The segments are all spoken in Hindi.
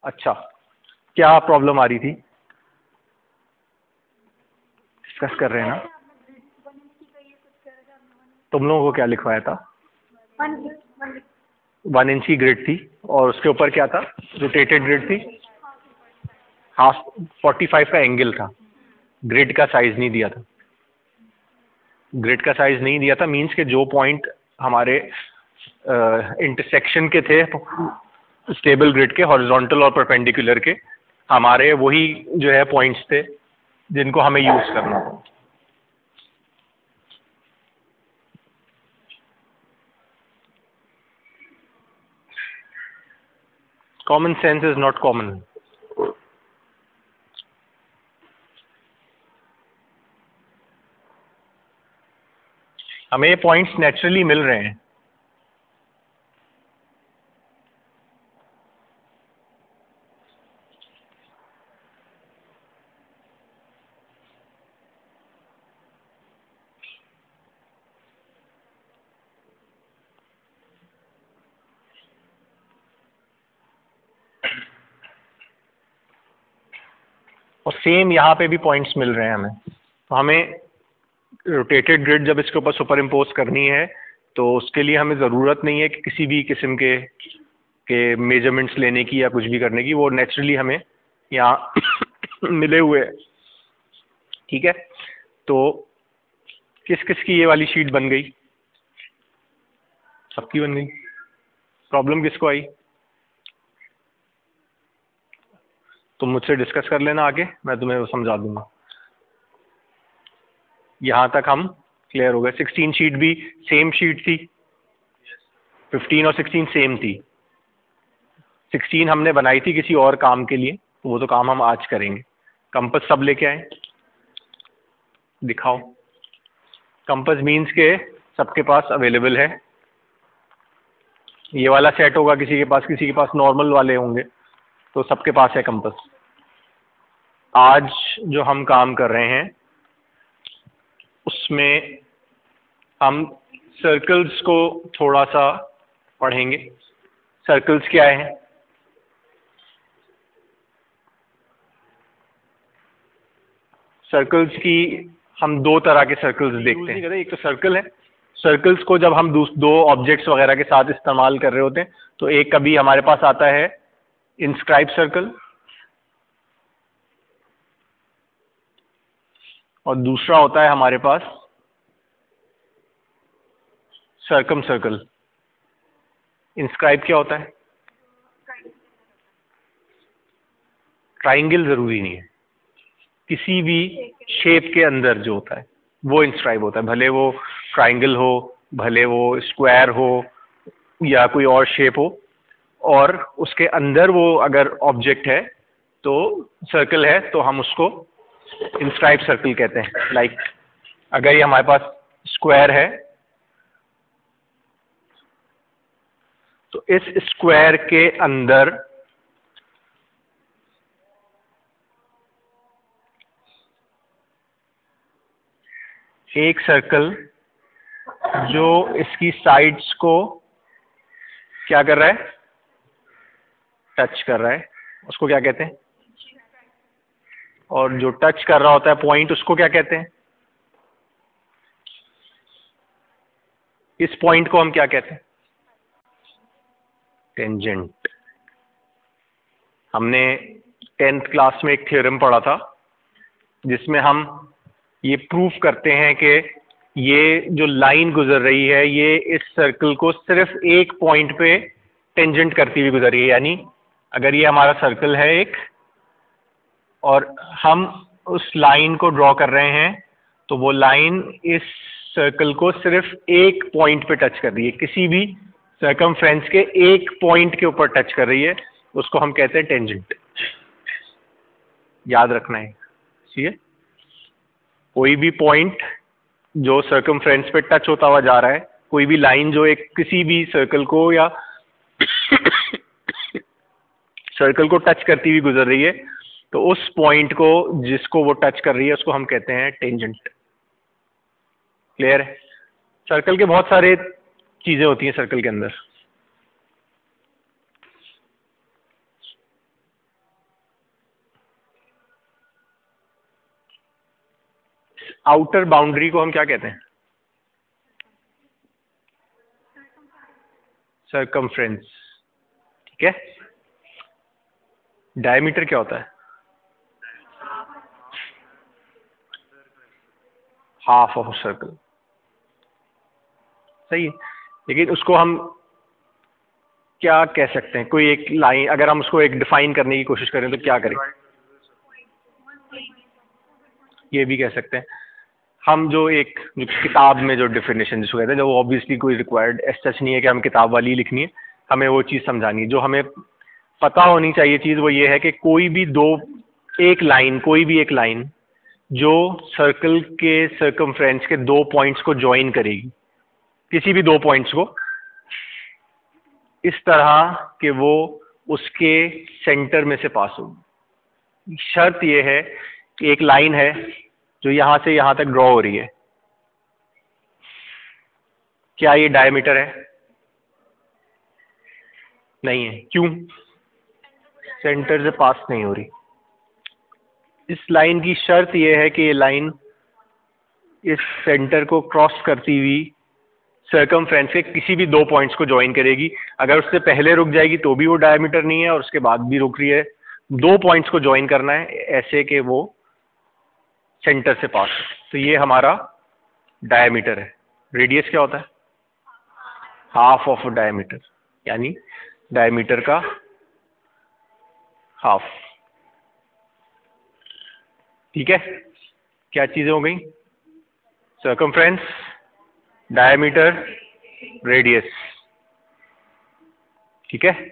अच्छा, क्या प्रॉब्लम आ रही थी? डिस्कस कर रहे हैं ना? तुम लोगों को क्या लिखवाया था? 1 इंच की ग्रिड थी और उसके ऊपर क्या था? रोटेटेड ग्रिड थी। हाफ 45 का एंगल था। ग्रिड का साइज नहीं दिया था। ग्रिड का साइज नहीं दिया था मींस के जो पॉइंट हमारे इंटरसेक्शन के थे स्टेबल ग्रिड के, हॉरिजॉन्टल और परपेंडिकुलर के, हमारे वही जो है पॉइंट्स थे जिनको हमें यूज करना था। Common sense is not common. हमें ये पॉइंट्स नेचुरली मिल रहे हैं। और सेम यहाँ पे भी पॉइंट्स मिल रहे हैं हमें। तो हमें रोटेटेड ग्रिड जब इसके ऊपर सुपर इम्पोज करनी है तो उसके लिए हमें ज़रूरत नहीं है कि किसी भी किस्म के मेजरमेंट्स लेने की या कुछ भी करने की, वो नेचुरली हमें यहाँ मिले हुए हैं। ठीक है, तो किस किस की ये वाली शीट बन गई? सबकी बन गई। प्रॉब्लम किसको आई? तुम मुझसे डिस्कस कर लेना आगे, मैं तुम्हें वो समझा दूंगा। यहाँ तक हम क्लियर हो गए। 16 शीट भी सेम शीट थी। 15 और 16 सेम थी। 16 हमने बनाई थी किसी और काम के लिए, तो वो तो काम हम आज करेंगे। कंपस सब लेके आए, दिखाओ। कंपस मीन्स के सबके पास अवेलेबल है। ये वाला सेट होगा किसी के पास नॉर्मल वाले होंगे, तो सबके पास है कंपस। आज जो हम काम कर रहे हैं उसमें हम सर्कल्स को थोड़ा सा पढ़ेंगे। सर्कल्स क्या है? सर्कल्स की हम दो तरह के सर्कल्स देखते हैं। एक तो सर्कल है। सर्कल्स को जब हम दो ऑब्जेक्ट्स वगैरह के साथ इस्तेमाल कर रहे होते हैं तो एक कभी हमारे पास आता है इंस्क्राइब सर्कल और दूसरा होता है हमारे पास सर्कम सर्कल। इंस्क्राइब क्या होता है? ट्राइंगल जरूरी नहीं है, किसी भी शेप के अंदर जो होता है वो इंस्क्राइब होता है। भले वो ट्राइंगल हो, भले वो स्क्वायर हो या कोई और शेप हो, और उसके अंदर वो अगर ऑब्जेक्ट है तो सर्कल है, तो हम उसको इंस्क्राइब सर्कल कहते हैं। लाइक अगर ये हमारे पास स्क्वायर है तो इस स्क्वायर के अंदर एक सर्कल जो इसकी साइड्स को क्या कर रहा है? टच कर रहा है, उसको क्या कहते हैं? और जो टच कर रहा होता है पॉइंट, उसको क्या कहते हैं? इस पॉइंट को हम क्या कहते हैं? टेंजेंट। हमने 10th क्लास में एक थ्योरम पढ़ा था जिसमें हम ये प्रूफ करते हैं कि ये जो लाइन गुजर रही है ये इस सर्कल को सिर्फ एक पॉइंट पे टेंजेंट करती हुई गुजर रही है। यानी अगर ये हमारा सर्कल है एक और हम उस लाइन को ड्रॉ कर रहे हैं तो वो लाइन इस सर्कल को सिर्फ एक पॉइंट पे टच कर रही है, किसी भी सर्कमफ्रेंस के एक पॉइंट के ऊपर टच कर रही है, उसको हम कहते हैं टेंजेंट। याद रखना है, ठीक है? कोई भी पॉइंट जो सर्कमफ्रेंस पे टच होता हुआ जा रहा है, कोई भी लाइन जो एक किसी भी सर्कल को या सर्कल को टच करती हुई गुजर रही है, तो उस पॉइंट को जिसको वो टच कर रही है उसको हम कहते हैं टेंजेंट। क्लियर है? सर्कल के बहुत सारे चीजें होती हैं सर्कल के अंदर। आउटर बाउंड्री को हम क्या कहते हैं? सर्कमफ्रेंस। ठीक है। डायमीटर क्या होता है? Half of circle. सही है। लेकिन उसको हम क्या कह सकते हैं? कोई एक लाइन, अगर हम उसको एक डिफाइन करने की कोशिश करें तो क्या करें? ये भी कह सकते हैं। हम जो किताब में जो डेफिनेशन जिसको कहते हैं, जो ऑब्वियसली कोई रिक्वायर्ड सच नहीं है कि हम किताब वाली लिखनी है, हमें वो चीज़ समझानी है। जो हमें पता होनी चाहिए चीज़ वो ये है कि कोई भी एक लाइन जो सर्कल के सर्कमफ्रेंस के 2 पॉइंट्स को ज्वाइन करेगी, किसी भी 2 पॉइंट्स को, इस तरह कि वो उसके सेंटर में से पास होगी। शर्त ये है कि एक लाइन है जो यहां से यहां तक ड्रॉ हो रही है, क्या ये डायमीटर है? नहीं है। क्यों? सेंटर से पास नहीं हो रही। इस लाइन की शर्त यह है कि ये लाइन इस सेंटर को क्रॉस करती हुई सर्कमफ्रेंस के किसी भी 2 पॉइंट्स को ज्वाइन करेगी। अगर उससे पहले रुक जाएगी तो भी वो डायमीटर नहीं है, और उसके बाद भी रुक रही है। 2 पॉइंट्स को ज्वाइन करना है ऐसे कि वो सेंटर से पास हो, तो ये हमारा डायमीटर है। रेडियस क्या होता है? हाफ ऑफ डायमीटर, यानी डायमीटर का हाफ। ठीक है। क्या चीजें हो गई? Circumference, diameter, radius. ठीक है।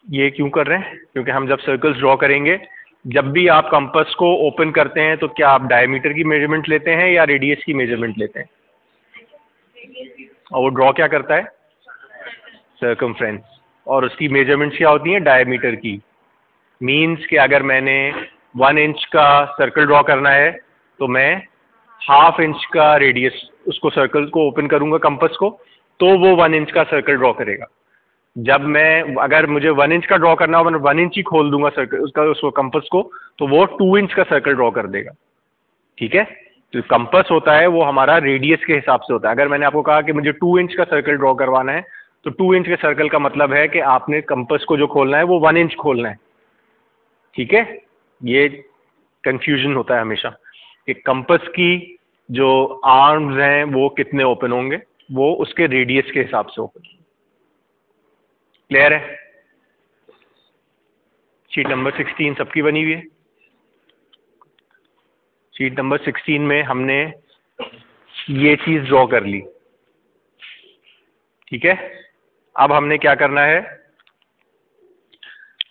ये क्यों कर रहे हैं? क्योंकि हम जब सर्कल्स ड्रॉ करेंगे, जब भी आप कंपास को ओपन करते हैं तो क्या आप डायमीटर की मेजरमेंट लेते हैं या रेडियस की मेजरमेंट लेते हैं? और वो ड्रॉ क्या करता है? सर्कमफ्रेंस। और उसकी मेजरमेंट्स क्या होती हैं? डायमीटर की। मीन्स कि अगर मैंने 1 इंच का सर्कल ड्रॉ करना है तो मैं हाफ इंच का रेडियस, उसको सर्कल को ओपन करूंगा कंपास को, तो वो 1 इंच का सर्कल ड्रॉ करेगा। अगर मुझे 1 इंच का ड्रॉ करना हो, मैं 1 इंच ही खोल दूंगा सर्कल उसको कंपास को, तो वो 2 इंच का सर्कल ड्रॉ कर देगा। ठीक है। तो कंपास होता है वो हमारा रेडियस के हिसाब से होता है। अगर मैंने आपको कहा कि मुझे 2 इंच का सर्कल ड्रॉ करवाना है, तो 2 इंच के सर्कल का मतलब है कि आपने कंपास को जो खोलना है वो 1 इंच खोलना है। ठीक है। ये कंफ्यूजन होता है हमेशा कि कंपास की जो आर्म्स हैं वो कितने ओपन होंगे, वो उसके रेडियस के हिसाब से ओपन। क्लियर है? शीट नंबर 16 सबकी बनी हुई है। शीट नंबर 16 में हमने ये चीज ड्रॉ कर ली। ठीक है। अब हमने क्या करना है?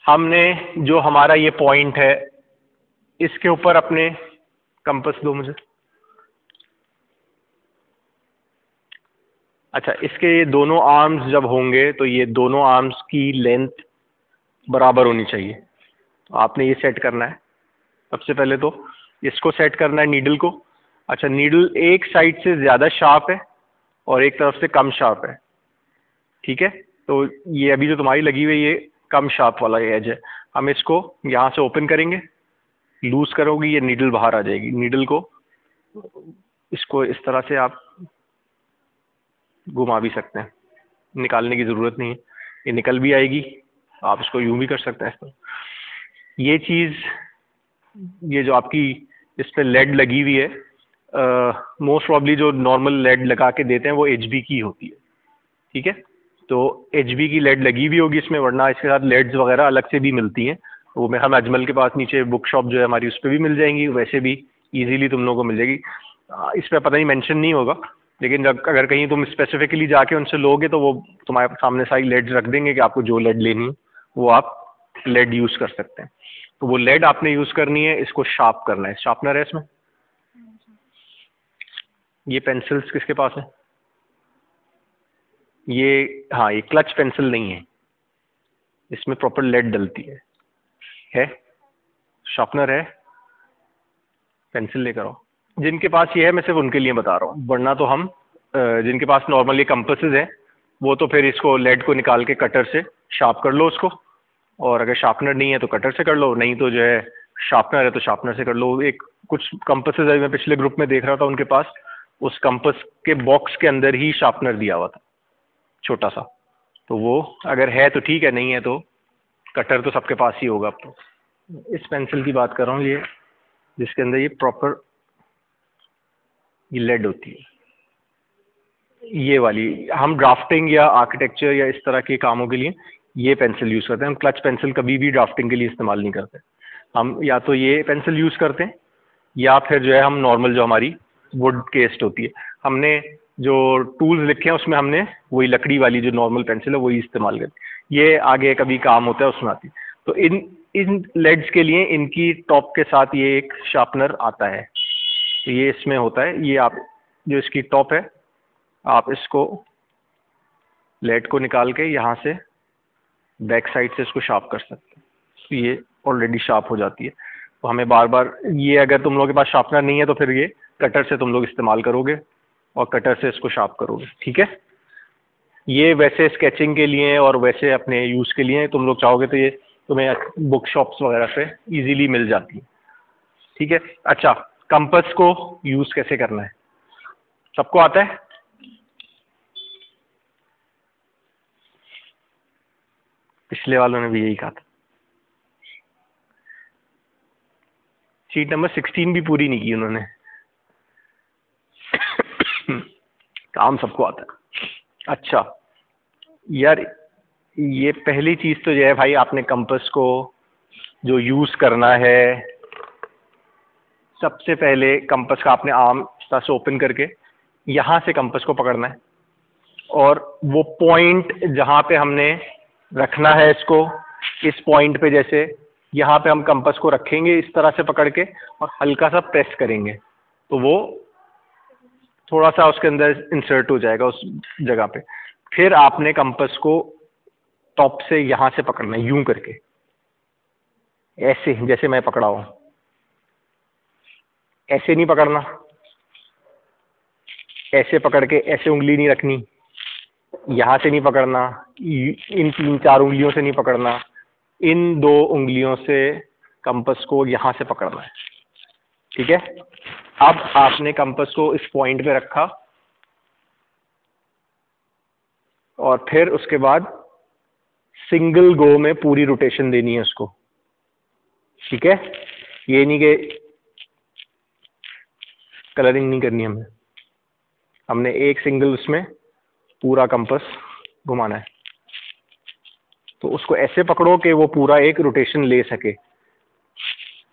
हमने जो हमारा ये पॉइंट है, इसके ऊपर अपने कंपास दो मुझे। अच्छा, इसके ये दोनों आर्म्स जब होंगे तो ये दोनों आर्म्स की लेंथ बराबर होनी चाहिए। तो आपने ये सेट करना है। सबसे पहले तो इसको सेट करना है, नीडल को। अच्छा, नीडल एक साइड से ज़्यादा शार्प है और एक तरफ से कम शार्प है। ठीक है। तो ये अभी जो तुम्हारी लगी हुई, ये कम शार्प वाला एज है। हम इसको यहाँ से ओपन करेंगे, लूज करोगी, ये नीडल बाहर आ जाएगी। नीडल को इसको इस तरह से आप घुमा भी सकते हैं, निकालने की ज़रूरत नहीं है, ये निकल भी आएगी। आप इसको यूं भी कर सकते हैं इस पर। ये चीज़, ये जो आपकी इस पर लेड लगी हुई है, मोस्ट प्रॉब्ली जो नॉर्मल लेड लगा के देते हैं वो HB की होती है। ठीक है। तो HB की लेड लगी हुई होगी इसमें, वरना इसके साथ लेड्स वगैरह अलग से भी मिलती हैं। वो मैं हम अजमल के पास नीचे बुक शॉप जो है हमारी, उस पर भी मिल जाएंगी। वैसे भी इजीली तुम लोगों को मिल जाएगी। इस पर पता नहीं मेंशन नहीं होगा, लेकिन जब अगर कहीं तुम स्पेसिफिकली जाके उनसे लोगे तो वो तुम्हारे सामने सारी लेड्स रख देंगे कि आपको जो लेड लेनी है वो आप लेड यूज़ कर सकते हैं। तो वो लेड आपने यूज़ करनी है, इसको शार्प करना है। शार्पनर है इसमें। ये पेंसिल्स किसके पास है? ये, हाँ, ये क्लच पेंसिल नहीं है, इसमें प्रॉपर लेड डलती है? शार्पनर है? पेंसिल लेकर आओ। जिनके पास ये है मैं सिर्फ उनके लिए बता रहा हूँ, वरना तो हम जिनके पास नॉर्मली कंपासेस है वो तो फिर इसको लेड को निकाल के कटर से शार्प कर लो उसको, और अगर शार्पनर नहीं है तो कटर से कर लो, नहीं तो जो है शार्पनर है तो शार्पनर से कर लो। एक कुछ कंपसेस है, मैं पिछले ग्रुप में देख रहा था उनके पास उस कंपस के बॉक्स के अंदर ही शार्पनर दिया हुआ था छोटा सा, तो वो अगर है तो ठीक है, नहीं है तो कटर तो सबके पास ही होगा। अब तो इस पेंसिल की बात कर रहा हूँ, ये जिसके अंदर ये प्रॉपर ये लेड होती है, ये वाली। हम ड्राफ्टिंग या आर्किटेक्चर या इस तरह के कामों के लिए ये पेंसिल यूज़ करते हैं। हम क्लच पेंसिल कभी भी ड्राफ्टिंग के लिए इस्तेमाल नहीं करते। हम या तो ये पेंसिल यूज़ करते हैं या फिर जो है हम नॉर्मल जो हमारी वुड केस्ट होती है, हमने जो टूल्स लिखे हैं उसमें हमने वही लकड़ी वाली जो नॉर्मल पेंसिल है वही इस्तेमाल करते, ये आगे कभी काम होता है उसमें आती। तो इन इन लेड्स के लिए इनकी टॉप के साथ ये एक शार्पनर आता है, तो ये इसमें होता है। ये आप जो इसकी टॉप है, आप इसको लेड को निकाल के यहाँ से बैक साइड से इसको शार्प कर सकते हैं, तो ये ऑलरेडी शार्प हो जाती है। तो हमें बार बार ये, अगर तुम लोगों के पास शार्पनर नहीं है तो फिर ये कटर से तुम लोग इस्तेमाल करोगे और कटर से इसको शार्प करोगे, ठीक है। ये वैसे स्केचिंग के लिए और वैसे अपने यूज़ के लिए तुम लोग चाहोगे तो ये तुम्हें बुक शॉप्स वगैरह से इजीली मिल जाती है, ठीक है। अच्छा, कंपास को यूज़ कैसे करना है सबको आता है? पिछले वालों ने भी यही कहा था। शीट नंबर 16 भी पूरी नहीं की उन्होंने। काम सबको आता है। अच्छा यार, ये पहली चीज़ तो ये है भाई, आपने कंपास को जो यूज़ करना है, सबसे पहले कंपास का आपने आर्म इस तरह से ओपन करके यहाँ से कंपास को पकड़ना है, और वो पॉइंट जहाँ पे हमने रखना है इसको, इस पॉइंट पे जैसे यहाँ पे हम कंपास को रखेंगे इस तरह से पकड़ के और हल्का सा प्रेस करेंगे तो वो थोड़ा सा उसके अंदर इंसर्ट हो जाएगा उस जगह पे। फिर आपने कंपास को टॉप से यहाँ से पकड़ना है, यूं करके, ऐसे जैसे मैं पकड़ा हूं, ऐसे नहीं पकड़ना, ऐसे पकड़ के ऐसे उंगली नहीं रखनी, यहाँ से नहीं पकड़ना, इन 3-4 उंगलियों से नहीं पकड़ना, इन 2 उंगलियों से कंपास को यहाँ से पकड़ना है, ठीक है। अब आपने कंपास को इस पॉइंट पे रखा और फिर उसके बाद सिंगल गो में पूरी रोटेशन देनी है उसको, ठीक है। ये नहीं कि कलरिंग नहीं करनी हमें, हमने एक सिंगल उसमें पूरा कंपास घुमाना है। तो उसको ऐसे पकड़ो कि वो पूरा एक रोटेशन ले सके।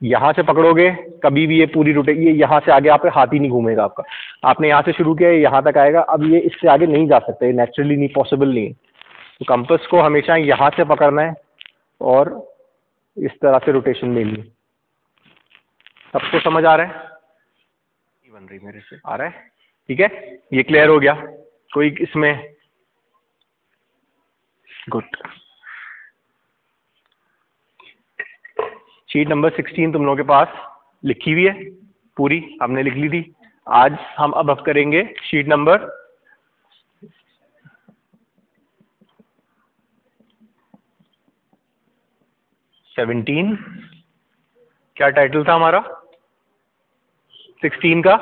यहाँ से पकड़ोगे कभी भी ये पूरी ये यहाँ से आगे आप हाथ ही नहीं घूमेगा आपका। आपने यहाँ से शुरू किया, यहाँ तक आएगा, अब ये इससे आगे नहीं जा सकता, ये नेचुरली नहीं, पॉसिबल नहीं है। तो कंपास को हमेशा यहाँ से पकड़ना है और इस तरह से रोटेशन देनी है। सबको समझ आ रहा है? नहीं बन रही मेरे से, आ रहा है? ठीक है, ये क्लियर हो गया? कोई इसमें? गुड। शीट नंबर 16 तुम लोगों के पास लिखी हुई है, पूरी हमने लिख ली थी। आज हम अब करेंगे शीट नंबर 17। क्या टाइटल था हमारा 16 का?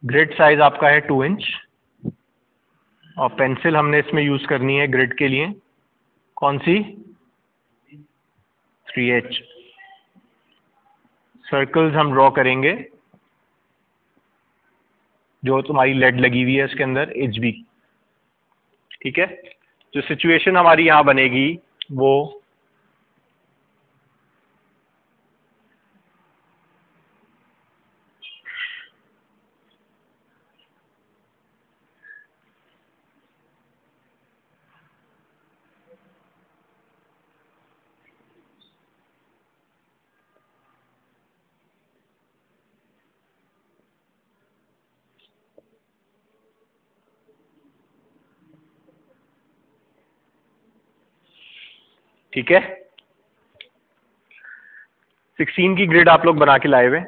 ग्रिड साइज आपका है 2 इंच और पेंसिल हमने इसमें यूज करनी है ग्रिड के लिए, कौन सी? 3H। सर्कल्स हम ड्रॉ करेंगे जो तुम्हारी लेड लगी हुई है इसके अंदर, HB, ठीक है। जो सिचुएशन हमारी यहाँ बनेगी वो ठीक है। 16 की ग्रिड आप लोग बना के लाए हुए,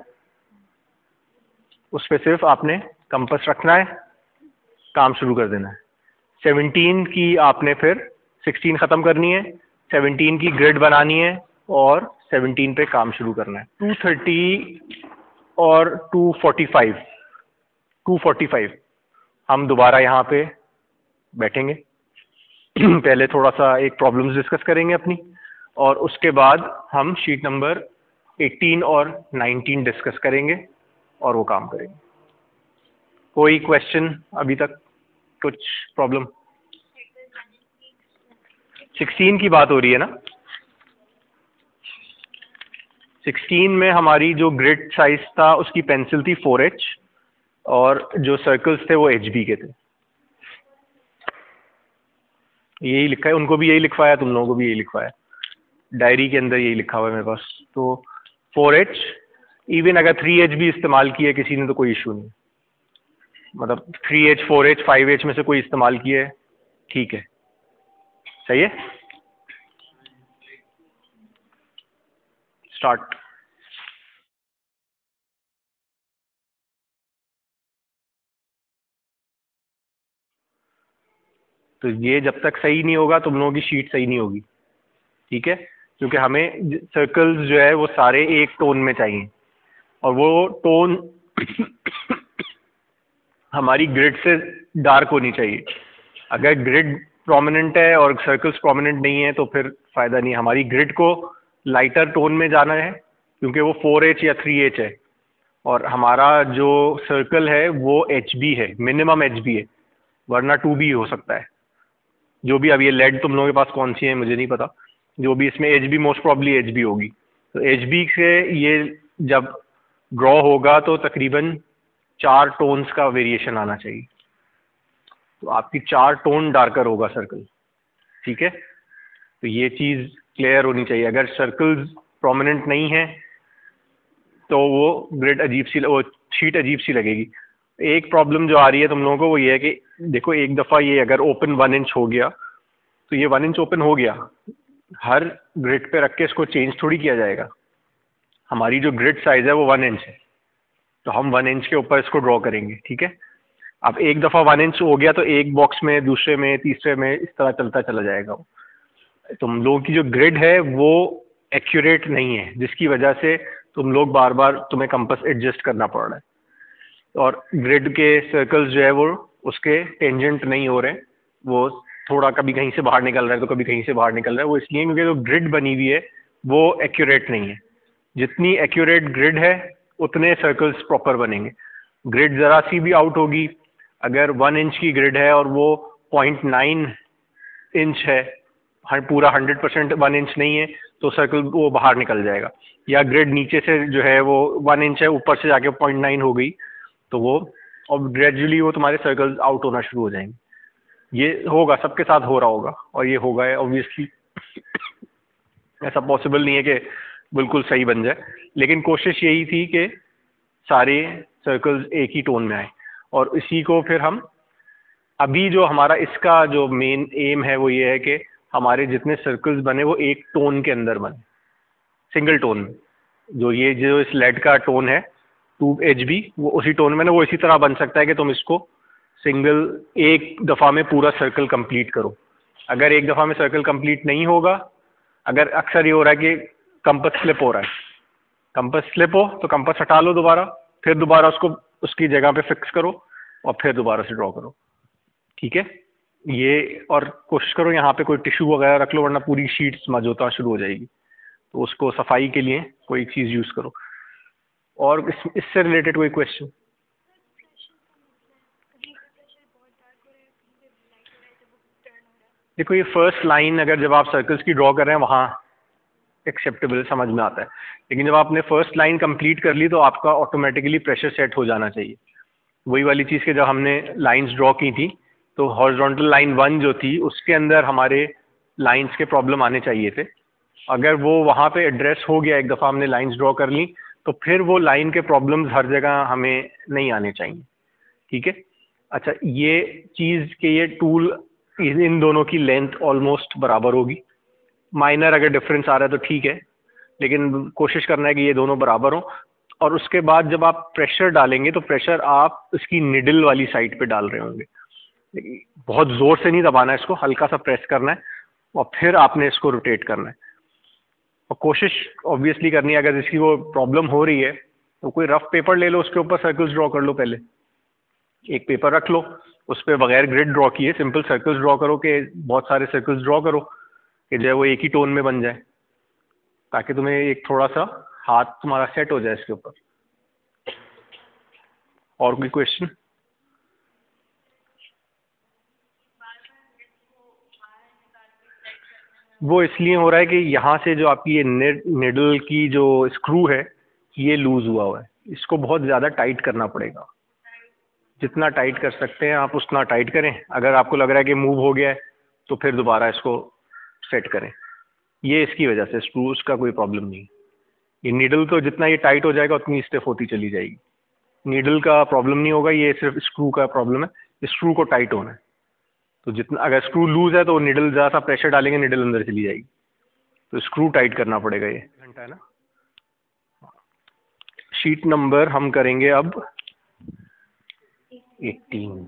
उस पर सिर्फ आपने कंपास रखना है, काम शुरू कर देना है। 17 की आपने फिर 16 ख़त्म करनी है, 17 की ग्रिड बनानी है और 17 पे काम शुरू करना है। 2:30 और 2:45 हम दोबारा यहाँ पे बैठेंगे। पहले थोड़ा सा एक प्रॉब्लम्स डिस्कस करेंगे अपनी, और उसके बाद हम शीट नंबर 18 और 19 डिस्कस करेंगे और वो काम करेंगे। कोई क्वेश्चन अभी तक, कुछ प्रॉब्लम? 16 की बात हो रही है ना? 16 में हमारी जो ग्रिड साइज था उसकी पेंसिल थी 4H और जो सर्कल्स थे वो HB के थे। यही लिखा है, उनको भी यही लिखवाया, तुम लोगों को भी यही लिखवाया, डायरी के अंदर यही लिखा हुआ है मेरे पास। तो 4H, इवन अगर 3H भी इस्तेमाल किया किसी ने तो कोई इशू नहीं, मतलब 3H 4H 5H में से कोई इस्तेमाल किया है, ठीक है, सही है। स्टार्ट। तो ये जब तक सही नहीं होगा तुम लोगों की शीट सही नहीं होगी, ठीक है, क्योंकि हमें सर्कल्स जो है वो सारे एक टोन में चाहिए, और वो टोन हमारी ग्रिड से डार्क होनी चाहिए। अगर ग्रिड प्रोमिनेंट है और सर्कल्स प्रोमिनेंट नहीं है तो फिर फायदा नहीं। हमारी ग्रिड को लाइटर टोन में जाना है क्योंकि वो 4H या 3H है, और हमारा जो सर्कल है वो HB है, मिनिमम HB है, वरना 2B हो सकता है। जो भी, अब ये लेड तुम लोगों के पास कौन सी है मुझे नहीं पता, जो भी इसमें HB मोस्ट प्रॉब्ली HB होगी। तो HB से ये जब ड्रॉ होगा तो तकरीबन 4 टोन्स का वेरिएशन आना चाहिए, तो आपकी 4 टोन डार्कर होगा सर्कल, ठीक है। तो ये चीज़ क्लियर होनी चाहिए। अगर सर्कल्स प्रोमिनेंट नहीं है तो वो ग्रिड अजीब सी, वो शीट अजीब सी लगेगी। एक प्रॉब्लम जो आ रही है तुम लोगों को वो ये है कि देखो, एक दफ़ा ये अगर ओपन 1 इंच हो गया तो ये 1 इंच ओपन हो गया, हर ग्रिड पे रख के इसको चेंज थोड़ी किया जाएगा। हमारी जो ग्रिड साइज है वो 1 इंच है, तो हम 1 इंच के ऊपर इसको ड्रॉ करेंगे, ठीक है। अब एक दफ़ा 1 इंच हो गया तो एक बॉक्स में, दूसरे में, तीसरे में, इस तरह चलता चला जाएगा। तुम लोगों की जो ग्रिड है वो एक्यूरेट नहीं है, जिसकी वजह से तुम लोग बार बार तुम्हें कंपास एडजस्ट करना पड़ रहा है, और ग्रिड के सर्कल्स जो है वो उसके टेंजेंट नहीं हो रहे, वो थोड़ा कभी कहीं से बाहर निकल रहा है तो कभी कहीं से बाहर निकल रहा है। वो इसलिए क्योंकि जो ग्रिड बनी हुई है वो एक्यूरेट नहीं है। जितनी एक्यूरेट ग्रिड है उतने सर्कल्स प्रॉपर बनेंगे। ग्रिड ज़रा सी भी आउट होगी, अगर 1 इंच की ग्रिड है और वो 0.9 इंच है, हर पूरा 100% 1 इंच नहीं है, तो सर्कल वो बाहर निकल जाएगा। या ग्रिड नीचे से जो है वो 1 इंच है, ऊपर से जाके 0.9 हो गई, तो वो और ग्रेजुअली वो तुम्हारे सर्कल्स आउट होना शुरू हो जाएंगे। ये होगा, सबके साथ हो रहा होगा, और ये होगा ऑब्वियसली। ऐसा पॉसिबल नहीं है कि बिल्कुल सही बन जाए, लेकिन कोशिश यही थी कि सारे सर्कल्स एक ही टोन में आए, और इसी को फिर हम अभी जो हमारा इसका जो मेन एम है वो ये है कि हमारे जितने सर्कल्स बने वो एक टोन के अंदर बने, सिंगल टोन में। जो ये जो इस लेड का टोन है 2HB, वो उसी टोन में ना, वो इसी तरह बन सकता है कि तुम इसको सिंगल एक दफ़ा में पूरा सर्कल कंप्लीट करो। अगर एक दफ़ा में सर्कल कंप्लीट नहीं होगा, अगर अक्सर ये हो रहा है कि कंपास स्लिप हो रहा है, कंपास स्लिप हो तो कंपास हटा लो दोबारा, फिर दोबारा उसको उसकी जगह पे फिक्स करो और फिर दोबारा से ड्रॉ करो, ठीक है। ये, और कोशिश करो यहाँ पे कोई टिश्यू वगैरह रख लो, वरना पूरी शीट स्मज होता शुरू हो जाएगी, तो उसको सफाई के लिए कोई चीज़ यूज़ करो। और इससे रिलेटेड कोई क्वेश्चन? देखो, ये फर्स्ट लाइन अगर जब आप सर्कल्स की ड्रॉ कर रहे हैं वहाँ एक्सेप्टेबल समझ में आता है, लेकिन जब आपने फर्स्ट लाइन कंप्लीट कर ली तो आपका ऑटोमेटिकली प्रेशर सेट हो जाना चाहिए। वही वाली चीज़ के जब हमने लाइंस ड्रॉ की थी तो हॉरिजॉन्टल लाइन 1 जो थी उसके अंदर हमारे लाइंस के प्रॉब्लम आने चाहिए थे। अगर वो वहाँ पे एड्रेस हो गया, एक दफ़ा हमने लाइंस ड्रॉ कर ली, तो फिर वो लाइन के प्रॉब्लम्स हर जगह हमें नहीं आने चाहिए, ठीक है। अच्छा, ये चीज़ के ये टूल, इन दोनों की लेंथ ऑलमोस्ट बराबर होगी। माइनर अगर डिफरेंस आ रहा है तो ठीक है, लेकिन कोशिश करना है कि ये दोनों बराबर हों। और उसके बाद जब आप प्रेशर डालेंगे तो प्रेशर आप इसकी निडल वाली साइड पे डाल रहे होंगे, बहुत ज़ोर से नहीं दबाना है इसको, हल्का सा प्रेस करना है और फिर आपने इसको रोटेट करना है। और कोशिश ऑब्वियसली करनी है, अगर इसकी वो प्रॉब्लम हो रही है तो कोई रफ पेपर ले लो, उसके ऊपर सर्कल्स ड्रॉ कर लो। पहले एक पेपर रख लो, उस पर बगैर ग्रिड ड्रॉ किए सिंपल सर्कल्स ड्रॉ करो, कि बहुत सारे सर्कल्स ड्रॉ करो कि जो है वो एक ही टोन में बन जाए, ताकि तुम्हें एक थोड़ा सा हाथ तुम्हारा सेट हो जाए इसके ऊपर। और कोई क्वेश्चन? वो इसलिए हो रहा है कि यहाँ से जो आपकी ये निडल की जो स्क्रू है ये लूज हुआ है, इसको बहुत ज़्यादा टाइट करना पड़ेगा। जितना टाइट कर सकते हैं आप उतना टाइट करें। अगर आपको लग रहा है कि मूव हो गया है तो फिर दोबारा इसको सेट करें। ये इसकी वजह से, स्क्रूज का कोई प्रॉब्लम नहीं। ये नीडल तो जितना ये टाइट हो जाएगा उतनी स्टिफ होती चली जाएगी। नीडल का प्रॉब्लम नहीं होगा, ये सिर्फ स्क्रू का प्रॉब्लम है। स्क्रू को टाइट होना है, तो जितना अगर स्क्रू लूज है तो नीडल ज़्यादा सा प्रेशर डालेंगे, नीडल अंदर चली जाएगी। तो स्क्रू टाइट करना पड़ेगा। ये घंटा है ना। शीट नंबर हम करेंगे अब 18।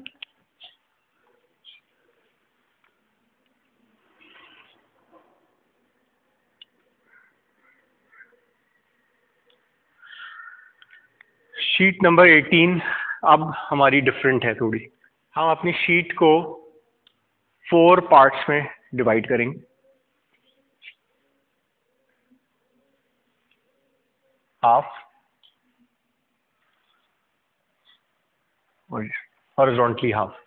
शीट नंबर 18 अब हमारी डिफरेंट है थोड़ी। हम अपनी शीट को 4 पार्ट्स में डिवाइड करेंगे। हाफ और हॉरिजॉन्टली हाफ।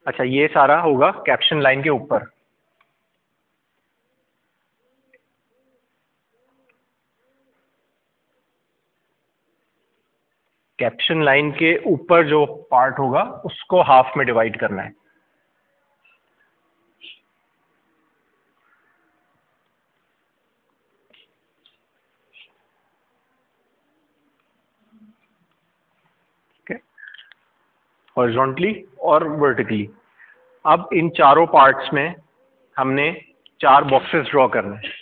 अच्छा, ये सारा होगा कैप्शन लाइन के ऊपर। कैप्शन लाइन के ऊपर जो पार्ट होगा उसको हाफ में डिवाइड करना है। हॉरिजॉन्टली और वर्टिकली। अब इन चारों पार्ट्स में हमने 4 बॉक्सेस ड्रॉ करने हैं।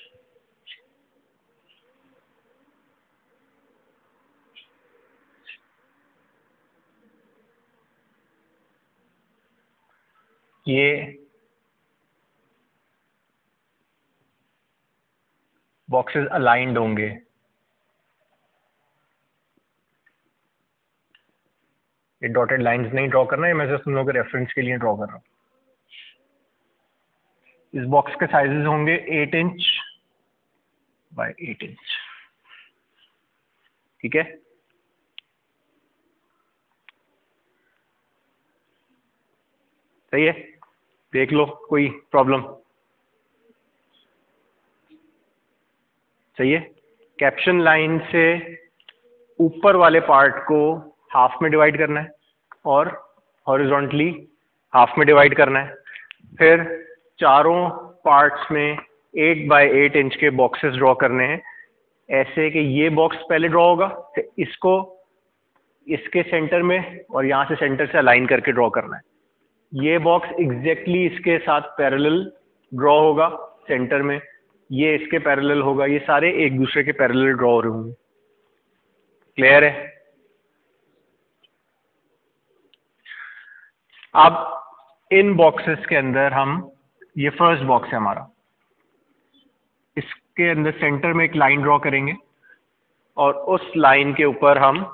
ये बॉक्सेस अलाइंड होंगे। ये डॉटेड लाइंस नहीं ड्रॉ करना है, मैं सिर्फ तुम लोगों के रेफरेंस के लिए ड्रॉ कर रहा हूँ। इस बॉक्स के साइजेस होंगे 8 इंच बाय 8 इंच। ठीक है, सही है। देख लो कोई प्रॉब्लम? सही है। कैप्शन लाइन से ऊपर वाले पार्ट को हाफ में डिवाइड करना है और हॉरिजॉन्टली हाफ में डिवाइड करना है। फिर चारों पार्ट्स में 8 बाय 8 इंच के बॉक्सेस ड्रॉ करने हैं, ऐसे कि ये बॉक्स पहले ड्रॉ होगा, फिर इसको इसके सेंटर में और यहाँ से सेंटर से अलाइन करके ड्रॉ करना है। ये बॉक्स एग्जैक्टली इसके साथ पैरेलल ड्रॉ होगा सेंटर में, ये इसके पैरेलल होगा, ये सारे एक दूसरे के पैरेलल ड्रॉ हो रहे होंगे। क्लियर है? अब इन बॉक्सेस के अंदर हम, ये फर्स्ट बॉक्स है हमारा, इसके अंदर सेंटर में एक लाइन ड्रॉ करेंगे और उस लाइन के ऊपर हम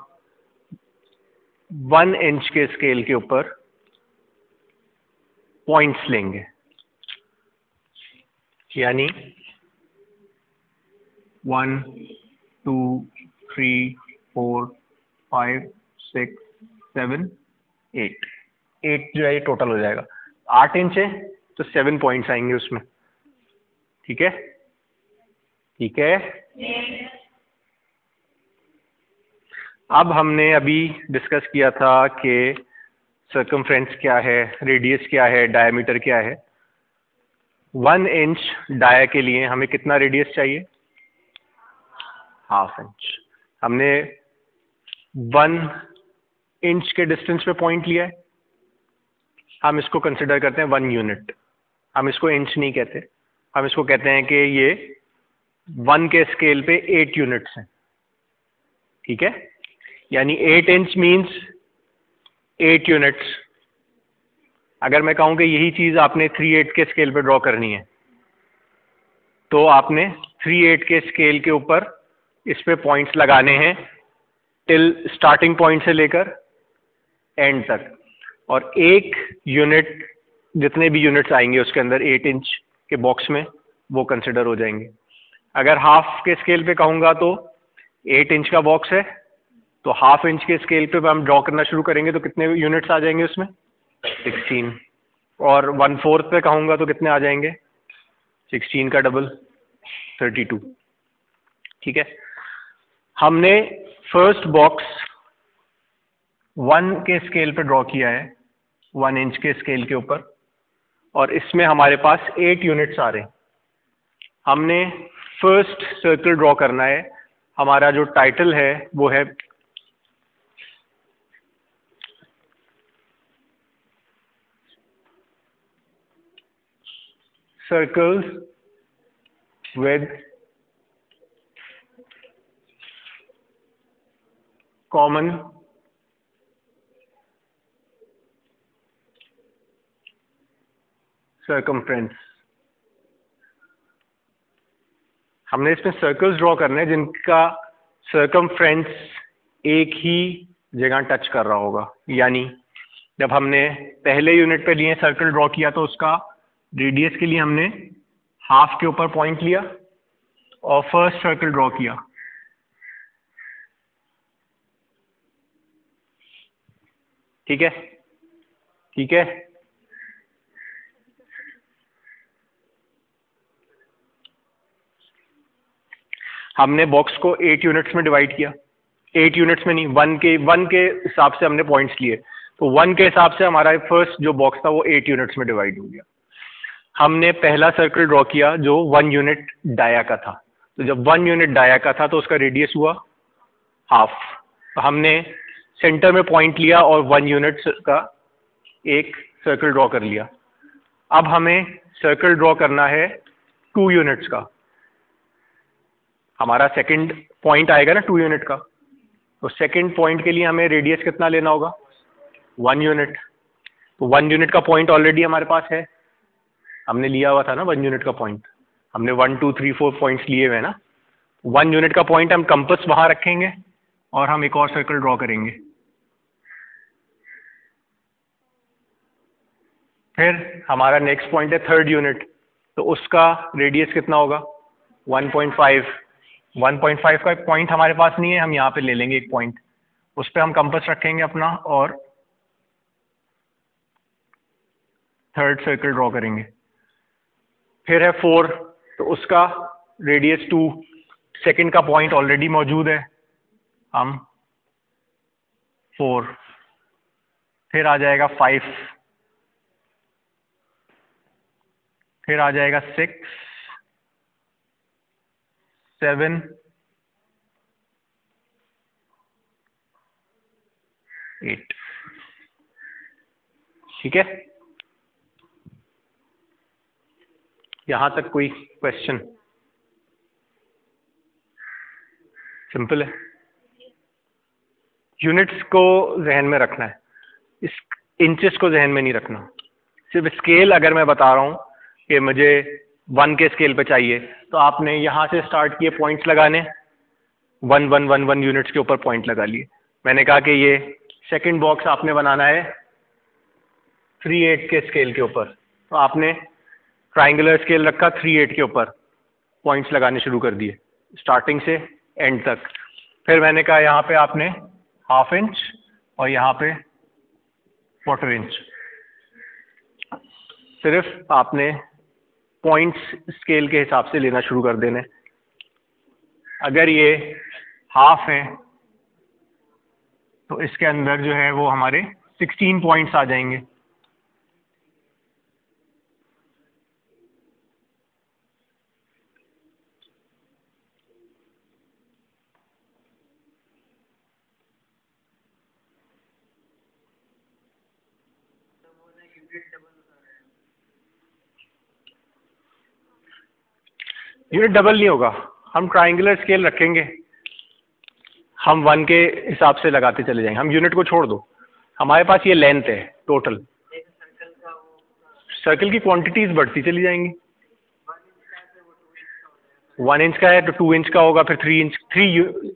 1 इंच के स्केल के ऊपर पॉइंट्स लेंगे, यानी 1 2 3 4 5 6 7 8 8 जो है ये टोटल हो जाएगा। 8 इंच है तो 7 पॉइंट्स आएंगे उसमें। ठीक है, ठीक है। अब हमने अभी डिस्कस किया था कि सर्कमफ्रेंस क्या है, रेडियस क्या है, डायमीटर क्या है। 1 इंच डाया के लिए हमें कितना रेडियस चाहिए? Half inch. हमने 1 इंच के डिस्टेंस पे पॉइंट लिया है, हम इसको कंसिडर करते हैं 1 यूनिट। हम इसको इंच नहीं कहते, हम इसको कहते हैं कि ये 1 के स्केल पे 8 यूनिट्स हैं। ठीक है, यानी 8 इंच मीन्स 8 यूनिट्स। अगर मैं कहूं कि यही चीज आपने 3/8 के स्केल पे ड्रॉ करनी है तो आपने 3/8 के स्केल के ऊपर इस पे पॉइंट्स लगाने हैं टिल स्टार्टिंग पॉइंट से लेकर एंड तक, और एक यूनिट, जितने भी यूनिट्स आएंगे उसके अंदर 8 इंच के बॉक्स में, वो कंसिडर हो जाएंगे। अगर हाफ के स्केल पे कहूँगा तो 8 इंच का बॉक्स है, तो हाफ इंच के स्केल पे हम ड्रॉ करना शुरू करेंगे तो कितने यूनिट्स आ जाएंगे उसमें? 16। और 1/4 पे कहूँगा तो कितने आ जाएंगे? 16 का डबल 32। ठीक है, हमने फर्स्ट बॉक्स 1 के स्केल पे ड्रॉ किया है, 1 इंच के स्केल के ऊपर, और इसमें हमारे पास 8 यूनिट्स आ रहे हैं। हमने फर्स्ट सर्कल ड्रॉ करना है, हमारा जो टाइटल है वो है सर्कल्स विद कॉमन सर्कमफ्रेंस। हमने इसमें सर्कल्स ड्रॉ करने हैं जिनका सर्कमफ्रेंस एक ही जगह टच कर रहा होगा, यानी जब हमने पहले यूनिट पे लिए सर्कल ड्रॉ किया तो उसका रेडियस के लिए हमने हाफ के ऊपर पॉइंट लिया और फर्स्ट सर्कल ड्रॉ किया। ठीक है, ठीक है, हमने बॉक्स को 8 यूनिट्स में डिवाइड किया। 8 यूनिट्स में नहीं, 1 के हिसाब से हमने पॉइंट्स लिए, तो 1 के हिसाब से हमारा फर्स्ट जो बॉक्स था वो 8 यूनिट्स में डिवाइड हो गया। हमने पहला सर्कल ड्रॉ किया जो 1 यूनिट डाया का था, तो जब 1 यूनिट डाया का था तो उसका रेडियस हुआ हाफ। तो हमने सेंटर में पॉइंट लिया और 1 यूनिट का एक सर्कल ड्रॉ कर लिया। अब हमें सर्कल ड्रॉ करना है 2 यूनिट्स का। हमारा सेकंड पॉइंट आएगा ना 2 यूनिट का, तो सेकंड पॉइंट के लिए हमें रेडियस कितना लेना होगा? 1 यूनिट। तो 1 यूनिट का पॉइंट ऑलरेडी हमारे पास है, हमने लिया हुआ था ना 1 यूनिट का पॉइंट, हमने 1 2 3 4 पॉइंट्स लिए हुए हैं ना। 1 यूनिट का पॉइंट हम कंपास वहां रखेंगे और हम एक और सर्कल ड्रॉ करेंगे। फिर हमारा नेक्स्ट पॉइंट है 3rd यूनिट, तो उसका रेडियस कितना होगा? 1.5। 1.5 का एक पॉइंट हमारे पास नहीं है, हम यहाँ पे ले लेंगे एक पॉइंट, उस पर हम कंपास रखेंगे अपना और 3rd सर्कल ड्रॉ करेंगे। फिर है 4, तो उसका रेडियस 2, सेकंड का पॉइंट ऑलरेडी मौजूद है, हम 4। फिर आ जाएगा 5, फिर आ जाएगा 6 7 8। ठीक है, यहां तक कोई क्वेश्चन? सिंपल है। यूनिट्स को जहन में रखना है, इस इंचेस को जहन में नहीं रखना। सिर्फ स्केल अगर मैं बता रहा हूं कि मुझे 1 के स्केल पे चाहिए, तो आपने यहां से स्टार्ट किए पॉइंट्स लगाने, 1 1 1 1 यूनिट्स के ऊपर पॉइंट लगा लिए। मैंने कहा कि ये सेकंड बॉक्स आपने बनाना है 3/8 के स्केल के ऊपर, तो आपने ट्राइंगुलर स्केल रखा 3/8 के ऊपर, पॉइंट्स लगाने शुरू कर दिए स्टार्टिंग से एंड तक। फिर मैंने कहा यहाँ पे आपने 1/2 इंच और यहाँ पे 1/4 इंच, सिर्फ आपने पॉइंट्स स्केल के हिसाब से लेना शुरू कर देने। अगर ये 1/2 है तो इसके अंदर जो है वो हमारे 16 पॉइंट्स आ जाएंगे। यूनिट डबल नहीं होगा, हम ट्राइंगुलर स्केल रखेंगे, हम 1 के हिसाब से लगाते चले जाएंगे। हम यूनिट को छोड़ दो, हमारे पास ये लेंथ है टोटल, सर्कल की क्वांटिटीज बढ़ती चली जाएंगी। 1 इंच का है तो 2 इंच का होगा, फिर 3 इंच,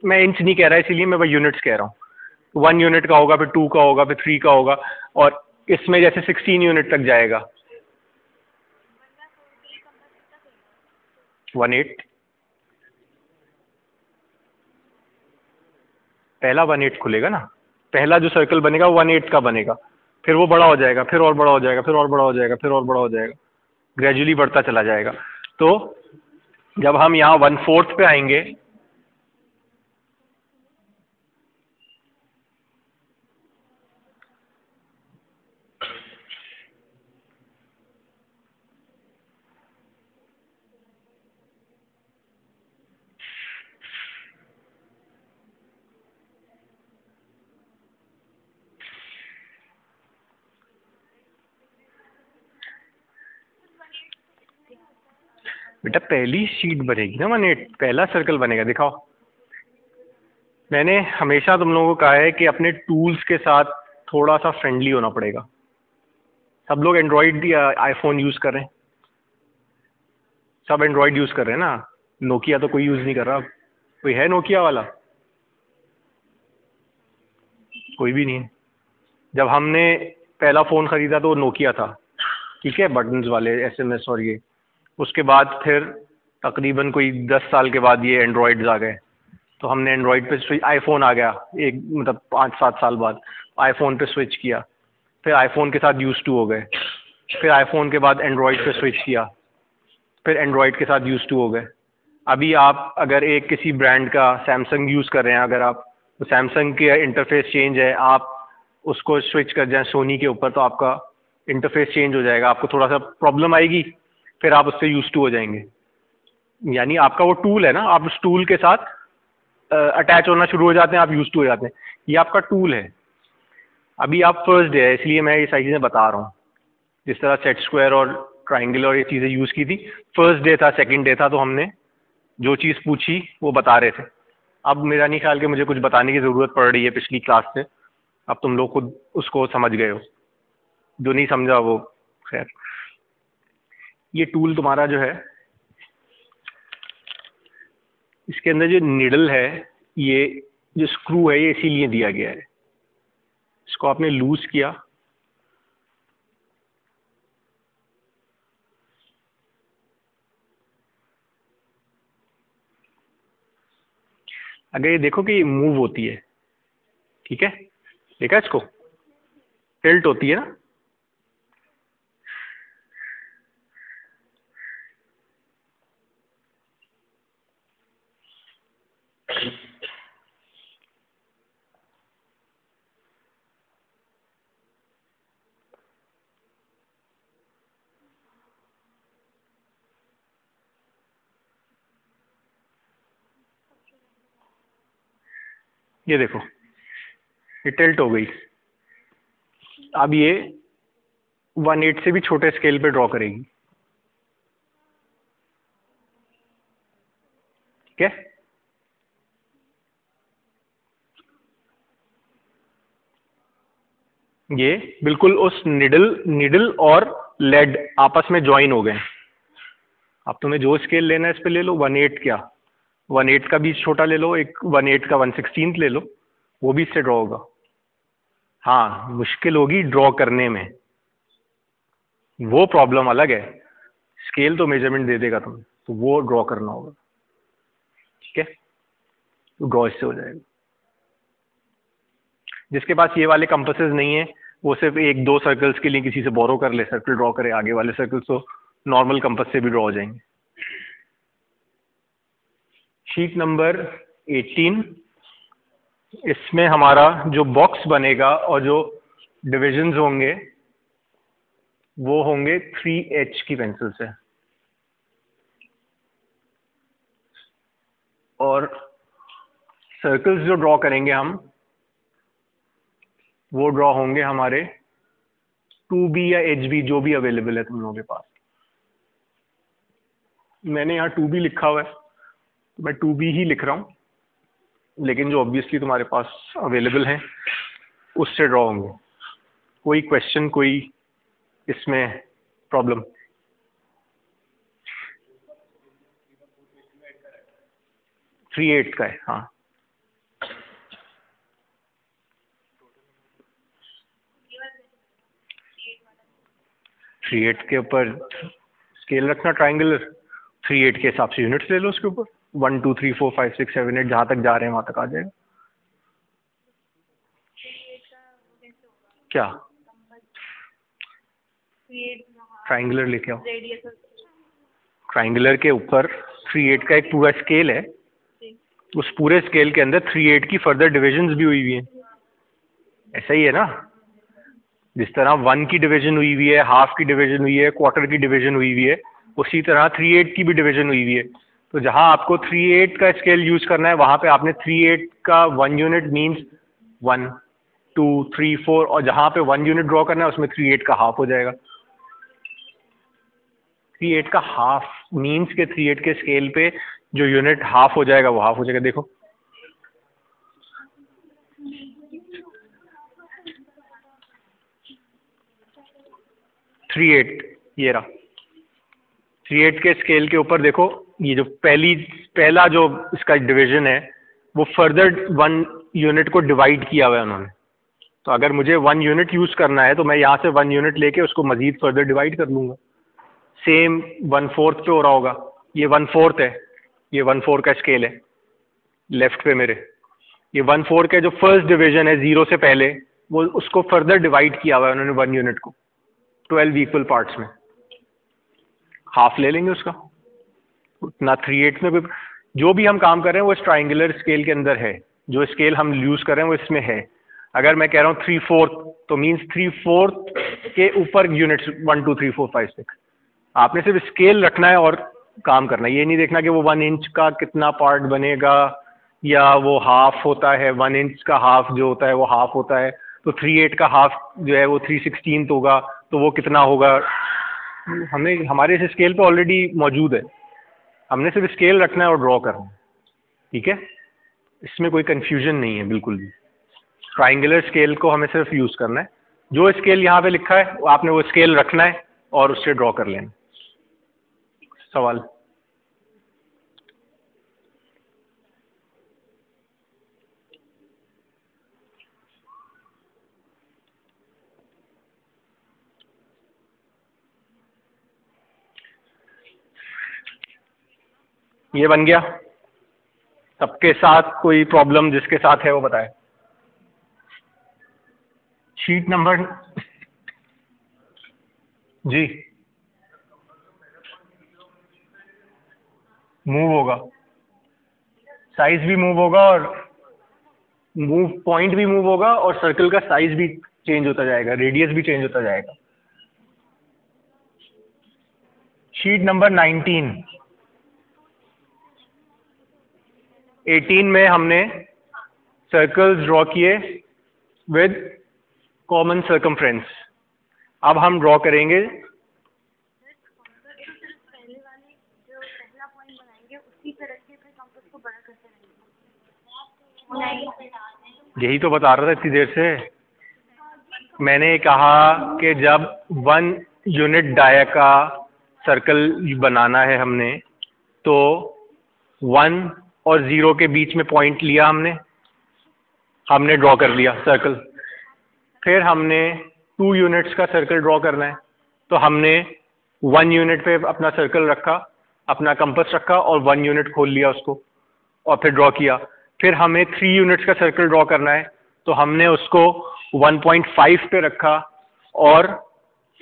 मैं इंच नहीं कह रहा इसीलिए मैं वही यूनिट्स कह रहा हूँ। 1 यूनिट का होगा, फिर 2 का होगा, फिर 3 का होगा, और इसमें जैसे 16 यूनिट तक जाएगा। 1/8, पहला 1/8 खुलेगा ना, पहला जो सर्कल बनेगा वो 1/8 का बनेगा, फिर वो बड़ा हो जाएगा, फिर और बड़ा हो जाएगा, फिर और बड़ा हो जाएगा, फिर और बड़ा हो जाएगा, ग्रेजुअली बढ़ता चला जाएगा। तो जब हम यहाँ 1/4 पे आएंगे, बेटा पहली शीट बनेगी ना 1/8, पहला सर्कल बनेगा, दिखाओ। मैंने हमेशा तुम लोगों को कहा है कि अपने टूल्स के साथ थोड़ा सा फ्रेंडली होना पड़ेगा। सब लोग एंड्रॉइड या आईफोन यूज़ कर रहे हैं, सब एंड्रॉइड यूज़ कर रहे हैं ना, नोकिया तो कोई यूज़ नहीं कर रहा। कोई है नोकिया वाला? कोई भी नहीं है। जब हमने पहला फ़ोन ख़रीदा तो वो नोकिया था, ठीक है, बटन्स वाले, एसएमएस और ये। उसके बाद फिर तकरीबन कोई 10 साल के बाद ये एंड्रॉइड्स आ गए, तो हमने एंड्रॉइड पे स्विच, आईफोन आ गया एक मतलब 5-7 साल बाद, आईफोन पे स्विच किया, फिर आईफोन के साथ यूज़ टू हो गए, फिर आईफोन के बाद एंड्रॉइड पे स्विच किया, फिर एंड्रॉइड के साथ यूज़ टू हो गए। अभी आप अगर एक किसी ब्रांड का सैमसंग यूज़ कर रहे हैं, अगर आप, तो सैमसंग के इंटरफेस चेंज है, आप उसको स्विच कर जाएं सोनी के ऊपर तो आपका इंटरफेस चेंज हो जाएगा, आपको थोड़ा सा प्रॉब्लम आएगी, फिर आप उससे यूज़ टू हो जाएंगे। यानी आपका वो टूल है ना, आप उस टूल के साथ अटैच होना शुरू हो जाते हैं, आप यूज़ टू हो जाते हैं। ये आपका टूल है। अभी आप फर्स्ट डे है इसलिए मैं ये सारी चीज़ें बता रहा हूँ, जिस तरह सेट स्क्वायर और ट्राइंगल और ये चीज़ें यूज़ की थी। फर्स्ट डे था, सेकंड डे था, तो हमने जो चीज़ पूछी वो बता रहे थे। अब मेरा नहीं ख्याल कि मुझे कुछ बताने की ज़रूरत पड़ रही है पिछली क्लास से, अब तुम लोग खुद उसको समझ गए हो, जो नहीं समझा वो खैर। ये टूल तुम्हारा जो है, इसके अंदर जो निडल है, ये जो स्क्रू है, ये इसीलिए दिया गया है। इसको आपने लूज किया, अगर ये देखो कि ये मूव होती है, ठीक है, देखा इसको, टिल्ट होती है ना, ये देखो ये टिल्ट हो गई। अब ये 1/8 से भी छोटे स्केल पे ड्रॉ करेगी, ठीक है। ये बिल्कुल उस निडल और लेड आपस में ज्वाइन हो गए। अब तुम्हें जो स्केल लेना है इस पे ले लो, 1/8 क्या, 1/8 का भी छोटा ले लो, एक 1/8 का 1/16 ले लो, वो भी इससे ड्रॉ होगा। हाँ मुश्किल होगी ड्रॉ करने में, वो प्रॉब्लम अलग है। स्केल तो मेजरमेंट दे देगा तुम्हें, तो वो ड्रॉ करना होगा, ठीक है, तो ड्रॉ इससे हो जाएगा। जिसके पास ये वाले कंपासेस नहीं है, वो सिर्फ 1-2 सर्कल्स के लिए किसी से बोरो कर ले, सर्कल ड्रॉ करे, आगे वाले सर्कल्स तो नॉर्मल कंपास से भी ड्रॉ हो जाएंगे। शीट नंबर 18, इसमें हमारा जो बॉक्स बनेगा और जो डिविजन्स होंगे वो होंगे 3H की पेंसिल से, और सर्कल्स जो ड्रॉ करेंगे हम, वो ड्रॉ होंगे हमारे 2B या HB, जो भी अवेलेबल है तुम लोगों के पास। मैंने यहाँ 2B लिखा हुआ है, तो मैं 2B ही लिख रहा हूँ, लेकिन जो ऑब्वियसली तुम्हारे पास अवेलेबल हैं उससे ड्रॉ होंगे। कोई क्वेश्चन, कोई इसमें प्रॉब्लम? 3/8 का है, हाँ। 3/8 के ऊपर स्केल रखना ट्राइंगुलर, 3/8 के हिसाब से यूनिट्स ले लो उसके ऊपर, 1 2 3 4 5 6 7 8 जहाँ तक जा रहे हैं वहाँ तक आ जाएगा। क्या ट्राइंगुलर लेके आओ, ट्राइंगुलर के ऊपर 3/8 का एक पूरा स्केल है, उस पूरे स्केल के अंदर 3/8 की फर्दर डिविजन्स भी हुई हुई हैं। ऐसा ही है ना, जिस तरह 1 की डिवीजन हुई हुई है, हाफ की डिवीजन हुई है, क्वार्टर की डिवीजन हुई हुई है, उसी तरह 3/8 की भी डिवीजन हुई हुई है। तो जहां आपको 3/8 का स्केल यूज करना है वहां पे आपने 3/8 का 1 यूनिट मीन्स 1 2 3 4, और जहां पे 1 यूनिट ड्रॉ करना है उसमें 3/8 का हाफ हो जाएगा। 3/8 का हाफ मीन्स के 3/8 के स्केल पे जो यूनिट हाफ हो जाएगा वो हाफ हो जाएगा। देखो थ्री एट, ये रहा 3/8 के स्केल के ऊपर देखो, ये जो पहला जो इसका डिवीजन है वो फर्दर 1 यूनिट को डिवाइड किया हुआ है उन्होंने। तो अगर मुझे 1 यूनिट यूज करना है तो मैं यहाँ से 1 यूनिट लेके उसको मजीद फर्दर डिवाइड कर लूंगा। सेम 1/4 पे हो रहा होगा, ये 1/4 है, ये 1/4 का स्केल है लेफ्ट पे मेरे, ये 1/4 का जो फर्स्ट डिवीजन है 0 से पहले, वो उसको फर्दर डिवाइड किया हुआ है उन्होंने 1 यूनिट को 12 इक्वल पार्ट्स में, हाफ ले लेंगे उसका। ना 3/8 में भी जो भी हम काम कर रहे हैं वो इस ट्राइंगुलर स्केल के अंदर है, जो स्केल हम यूज कर रहे हैं वो इसमें है। अगर मैं कह रहा हूँ 3/4 तो मीन्स 3/4 के ऊपर यूनिट्स 1 2 3 4 5 6। आपने सिर्फ स्केल रखना है और काम करना है, ये नहीं देखना कि वो 1 इंच का कितना पार्ट बनेगा या वो हाफ होता है, 1 इंच का हाफ जो होता है वो हाफ होता है, तो 3/8 का हाफ जो है वो 3/16 होगा, तो वो कितना होगा। हमें हमारे इस स्केल पे ऑलरेडी मौजूद है, हमने सिर्फ स्केल रखना है और ड्रॉ करना है, ठीक है। इसमें कोई कंफ्यूजन नहीं है बिल्कुल भी। ट्राइंगुलर स्केल को हमें सिर्फ यूज करना है, जो स्केल यहाँ पे लिखा है आपने वो स्केल रखना है और उससे ड्रॉ कर लेना। सवाल? ये बन गया, सबके साथ कोई प्रॉब्लम जिसके साथ है वो बताए। शीट नंबर जी मूव होगा, साइज भी मूव होगा और मूव पॉइंट भी मूव होगा और सर्कल का साइज भी चेंज होता जाएगा, रेडियस भी चेंज होता जाएगा। शीट नंबर 19 18 में हमने सर्कल्स ड्रॉ किए विद कॉमन सर्कमफ्रेंस। अब हम ड्रॉ करेंगे यही तो बता रहा था इतनी देर से। मैंने कहा कि जब 1 यूनिट डाया का सर्कल बनाना है हमने, तो 1 और 0 के बीच में पॉइंट लिया हमने ड्रॉ कर लिया सर्कल। फिर हमने 2 यूनिट्स का सर्कल ड्रॉ करना है, तो हमने 1 यूनिट पे अपना सर्कल रखा, अपना कंपास रखा और 1 यूनिट खोल लिया उसको और फिर ड्रॉ किया। फिर हमें 3 यूनिट्स का सर्कल ड्रॉ करना है, तो हमने उसको 1.5 पे रखा और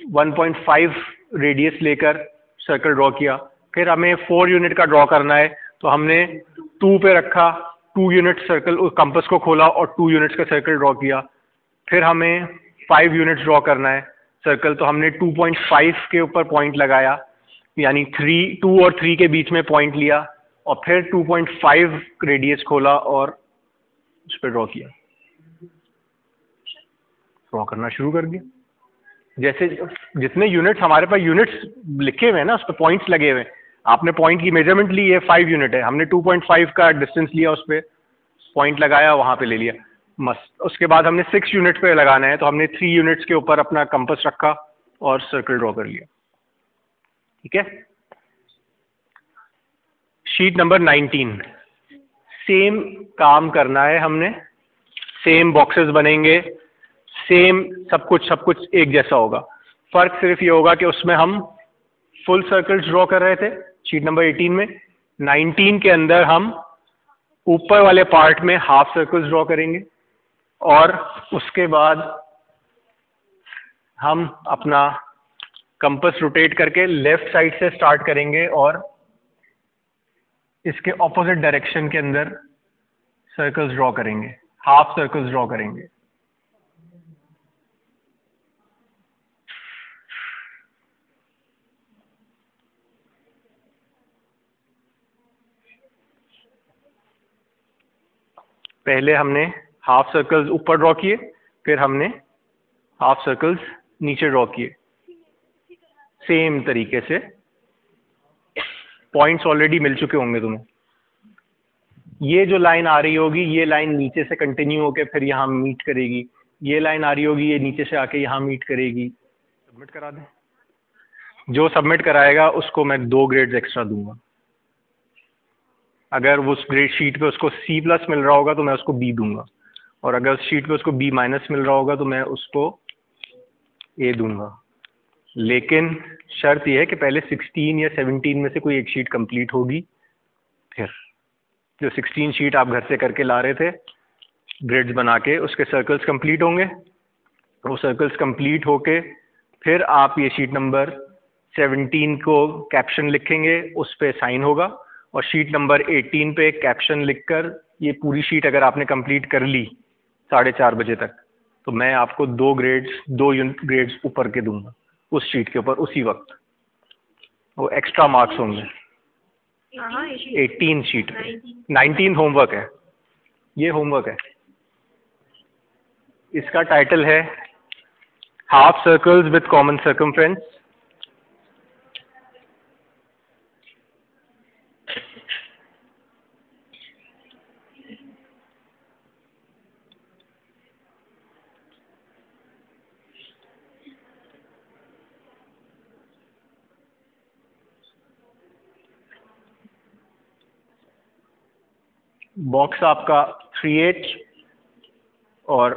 1.5 रेडियस लेकर सर्कल ड्रॉ किया। फिर हमें 4 यूनिट का ड्रॉ करना है, तो हमने 2 पे रखा, 2 यूनिट सर्कल कंपास को खोला और 2 यूनिट्स का सर्कल ड्रॉ किया। फिर हमें 5 यूनिट्स ड्रॉ करना है सर्कल, तो हमने 2.5 के ऊपर पॉइंट लगाया, यानी 2 और 3 के बीच में पॉइंट लिया और फिर 2.5 रेडियस खोला और उस पर ड्रॉ किया, ड्रॉ करना शुरू कर दिया। जैसे जितने यूनिट्स हमारे पास यूनिट्स लिखे हुए हैं ना, उस पर पॉइंट्स लगे हुए हैं। आपने पॉइंट की मेजरमेंट ली है, 5 यूनिट है, हमने 2.5 का डिस्टेंस लिया, उस पर पॉइंट लगाया, वहां पे ले लिया, मस्त। उसके बाद हमने 6 यूनिट पे लगाना है, तो हमने 3 यूनिट्स के ऊपर अपना कंपास रखा और सर्कल ड्रॉ कर लिया, ठीक है। शीट नंबर 19 सेम काम करना है हमने, सेम बॉक्सेस बनेंगे, सेम सब कुछ एक जैसा होगा। फर्क सिर्फ ये होगा कि उसमें हम फुल सर्कल्स ड्रॉ कर रहे थे शीट नंबर 18 में, 19 के अंदर हम ऊपर वाले पार्ट में हाफ सर्कल्स ड्रॉ करेंगे और उसके बाद हम अपना कंपास रोटेट करके लेफ्ट साइड से स्टार्ट करेंगे और इसके ऑपोजिट डायरेक्शन के अंदर सर्कल्स ड्रॉ करेंगे, हाफ सर्कल्स ड्रॉ करेंगे। पहले हमने हाफ सर्कल्स ऊपर ड्रॉ किए, फिर हमने हाफ सर्कल्स नीचे ड्रॉ किए, सेम तरीके से। पॉइंट्स ऑलरेडी मिल चुके होंगे तुम्हें। ये जो लाइन आ रही होगी, ये लाइन नीचे से कंटिन्यू होके फिर यहाँ मीट करेगी, ये लाइन आ रही होगी, ये नीचे से आके यहाँ मीट करेगी। सबमिट करा दें। जो सबमिट कराएगा उसको मैं 2 ग्रेड्स एक्स्ट्रा दूंगा। अगर वो उस ग्रेड शीट पे उसको C+ मिल रहा होगा तो मैं उसको B दूंगा, और अगर उस शीट पे उसको B- मिल रहा होगा तो मैं उसको A दूंगा। लेकिन शर्त यह है कि पहले 16 या 17 में से कोई एक शीट कंप्लीट होगी, फिर जो 16 शीट आप घर से करके ला रहे थे ग्रिड्स बना के, उसके सर्कल्स कंप्लीट होंगे। वो सर्कल्स कंप्लीट होके फिर आप ये शीट नंबर 17 को कैप्शन लिखेंगे, उस पे साइन होगा, और शीट नंबर 18 पे कैप्शन लिखकर ये पूरी शीट अगर आपने कंप्लीट कर ली 4:30 बजे तक, तो मैं आपको 2 ग्रेड्स ऊपर के दूंगा उस शीट के ऊपर उसी वक्त। वो एक्स्ट्रा मार्क्स होंगे 18 शीट पे। 19 होमवर्क है, ये होमवर्क है। इसका टाइटल है half circles with common circumference. Box आपका 3H और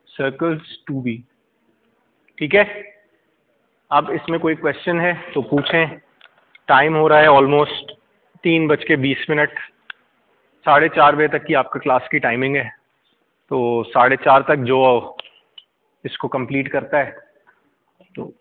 सर्कल्स 2B, ठीक है। अब इसमें कोई क्वेश्चन है तो पूछें। टाइम हो रहा है ऑलमोस्ट 3:20। 4:30 बजे तक की आपका क्लास की टाइमिंग है, तो 4:30 तक जो इसको कंप्लीट करता है तो